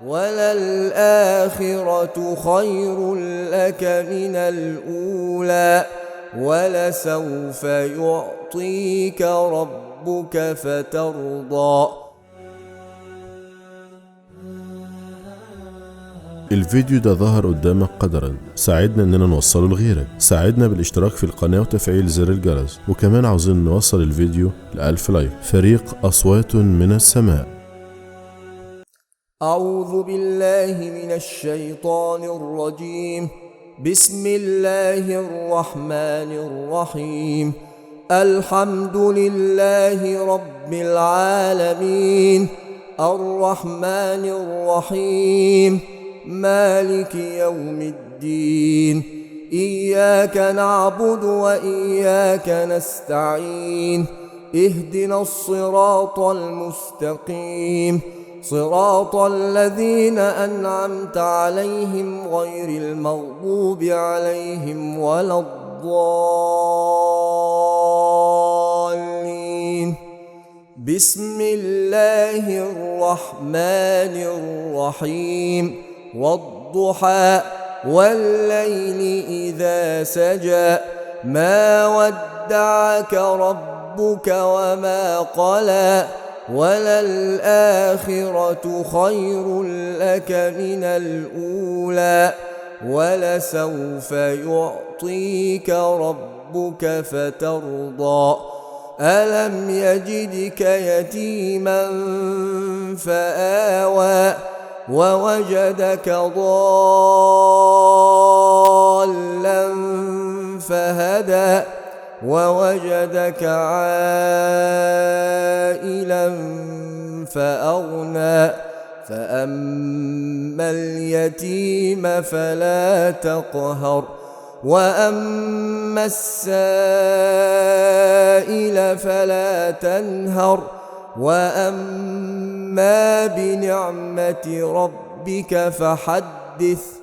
وللآخرة خير لك من الأولى ولسوف يعطيك ربك فترضى. الفيديو ده ظهر قدامك قدرا، ساعدنا اننا نوصله لغيرك. ساعدنا بالاشتراك في القناة وتفعيل زر الجرس، وكمان عاوزين نوصل الفيديو ل1000 لايك. فريق أصوات من السماء. أعوذ بالله من الشيطان الرجيم. بسم الله الرحمن الرحيم. الحمد لله رب العالمين، الرحمن الرحيم، مالك يوم الدين. إياك نعبد وإياك نستعين. اهدنا الصراط المستقيم، صراط الذين أنعمت عليهم غير المغضوب عليهم ولا الضالين. بسم الله الرحمن الرحيم. والضحى والليل إذا سجى، ما ودعك ربك وما قلى، وللآخرة خير لك من الأولى ولسوف يعطيك ربك فترضى. ألم يجدك يتيما فآوى، ووجدك ضالا فهدى، ووجدك عائلا فأغنى. فأما اليتيم فلا تقهر، وأما السائل فلا تنهر، وأما بنعمة ربك فحدث.